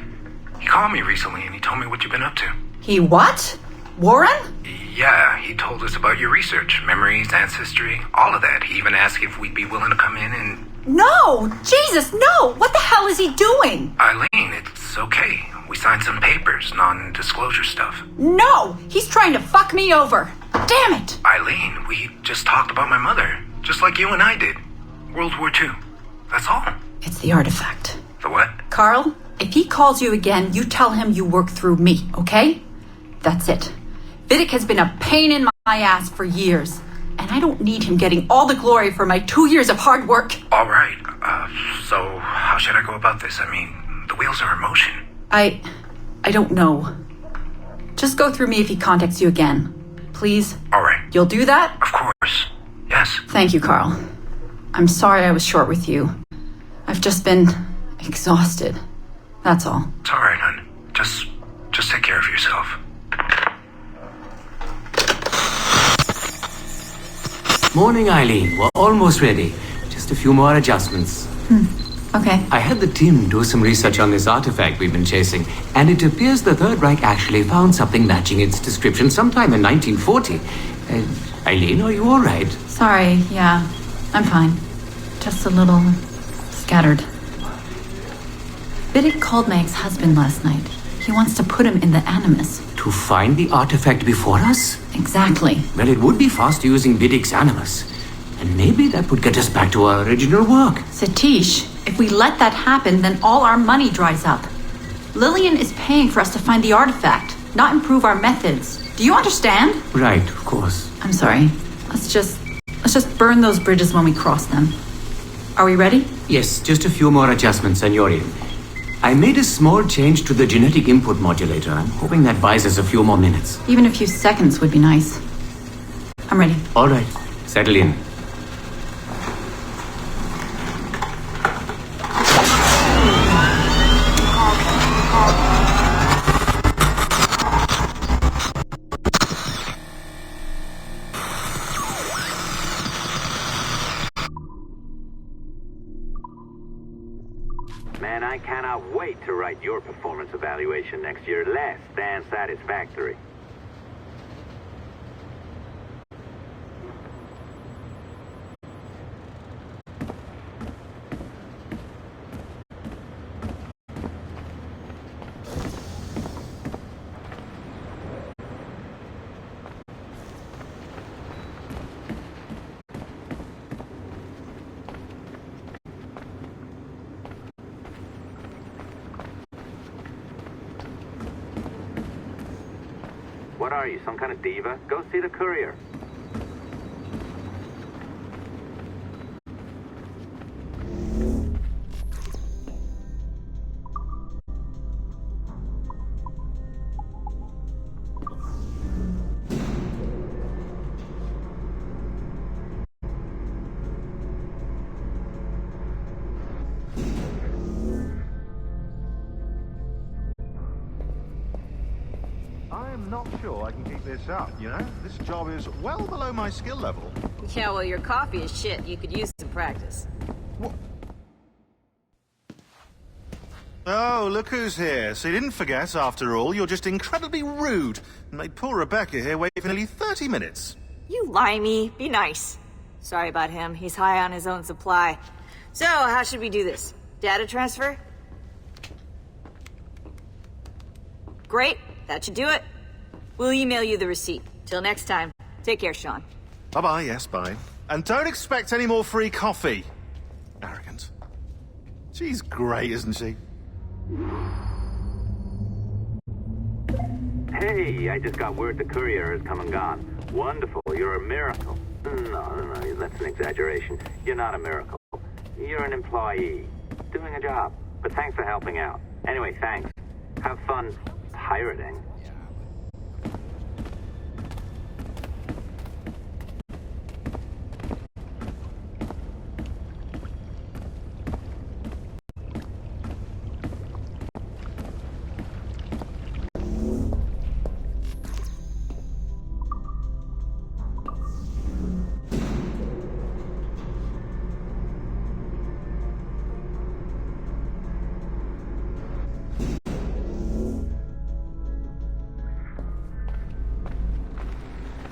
he called me recently and he told me what you've been up to.
He what? Warren?
Yeah, he told us about your research, memories, ancestry, all of that. He even asked if we'd be willing to come in and...
No! Jesus, no! What the hell is he doing?
Eileen, it's okay. We signed some papers, non-disclosure stuff.
No! He's trying to fuck me over! Damn it!
Eileen, we just talked about my mother, just like you and I did. World War II. That's all.
It's the artifact.
The what?
Carl, if he calls you again, you tell him you work through me, okay? That's it. Vidic has been a pain in my ass for years, and I don't need him getting all the glory for my 2 years of hard work.
All right. So how should I go about this? I mean, the wheels are in motion.
I don't know. Just go through me if he contacts you again. Please?
All right.
You'll do that?
Of course. Yes.
Thank you, Carl. I'm sorry I was short with you. I've just been exhausted. That's all.
It's all right, hon. Just take care of yourself.
Morning, Eileen. We're almost ready. Just a few more adjustments.
Okay.
I had the team do some research on this artifact we've been chasing, and it appears the Third Reich actually found something matching its description sometime in 1940. Eileen, are you all right?
Sorry, yeah. I'm fine. Just a little scattered. Vidic called my ex-husband last night. He wants to put him in the Animus.
To find the artifact before us?
Exactly.
Well, it would be fast using Vidic's Animus. And maybe that would get us back to our original work.
Satish, if we let that happen, then all our money dries up. Lillian is paying for us to find the artifact, not improve our methods. Do you understand?
Right, of course.
I'm sorry. Let's just burn those bridges when we cross them. Are we ready?
Yes, just a few more adjustments, and you're in. I made a small change to the genetic input modulator. I'm hoping that buys us a few more minutes.
Even a few seconds would be nice. I'm ready.
All right. Settle in.
Man, I cannot wait to write your performance evaluation next year less than satisfactory. What are you, some kind of diva? Go see the courier.
I'm not sure I can keep this up, you know? This job is well below my skill level.
Yeah, well, your coffee is shit. You could use some practice.
What? Oh, look who's here. So you didn't forget, after all, you're just incredibly rude and made poor Rebecca here wait for nearly 30 minutes.
You limey. Be nice. Sorry about him. He's high on his own supply. So, how should we do this? Data transfer? Great. That should do it. We'll email you the receipt. Till next time. Take care, Sean.
Bye-bye, yes, bye. And don't expect any more free coffee. Arrogant. She's great, isn't she?
Hey, I just got word the courier has come and gone. Wonderful, you're a miracle. No, that's an exaggeration. You're not a miracle. You're an employee. Doing a job. But thanks for helping out. Anyway, thanks. Have fun pirating.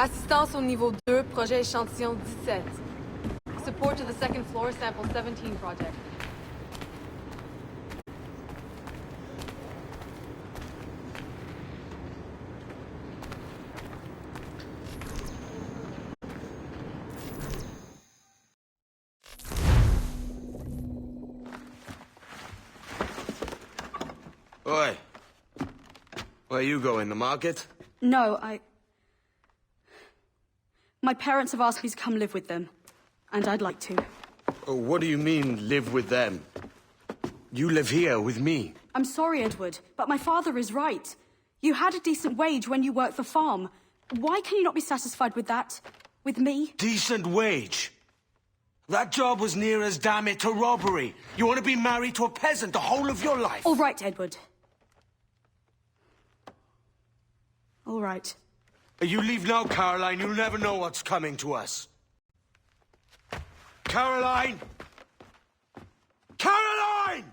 Assistance au niveau 2, projet échantillon 17. Support to the second floor, sample 17 project.
Oi. Where you going, the market?
No, My parents have asked me to come live with them, and I'd like to.
Oh, what do you mean, live with them? You live here with me.
I'm sorry, Edward, but my father is right. You had a decent wage when you worked the farm. Why can you not be satisfied with that? With me?
Decent wage? That job was near as, damn it, to robbery. You want to be married to a peasant the whole of your life?
All right, Edward. All right.
You leave now, Caroline. You'll never know what's coming to us. Caroline! Caroline!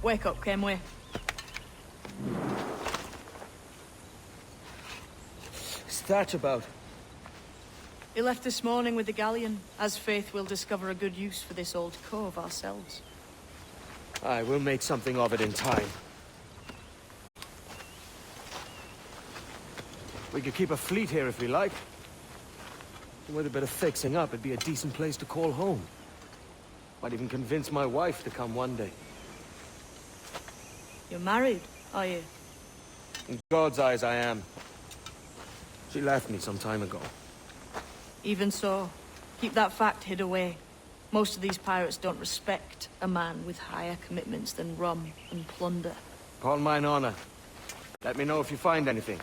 Wake up, Kenway.
What's that about?
He left this morning with the galleon. As faith, we'll discover a good use for this old cove ourselves.
Aye, we'll make something of it in time. We could keep a fleet here if we like. With a bit of fixing up, it'd be a decent place to call home. Might even convince my wife to come one day.
You're married, are you?
In God's eyes, I am. She left me some time ago.
Even so, keep that fact hid away. Most of these pirates don't respect a man with higher commitments than rum and plunder.
Upon mine honor. Let me know if you find anything.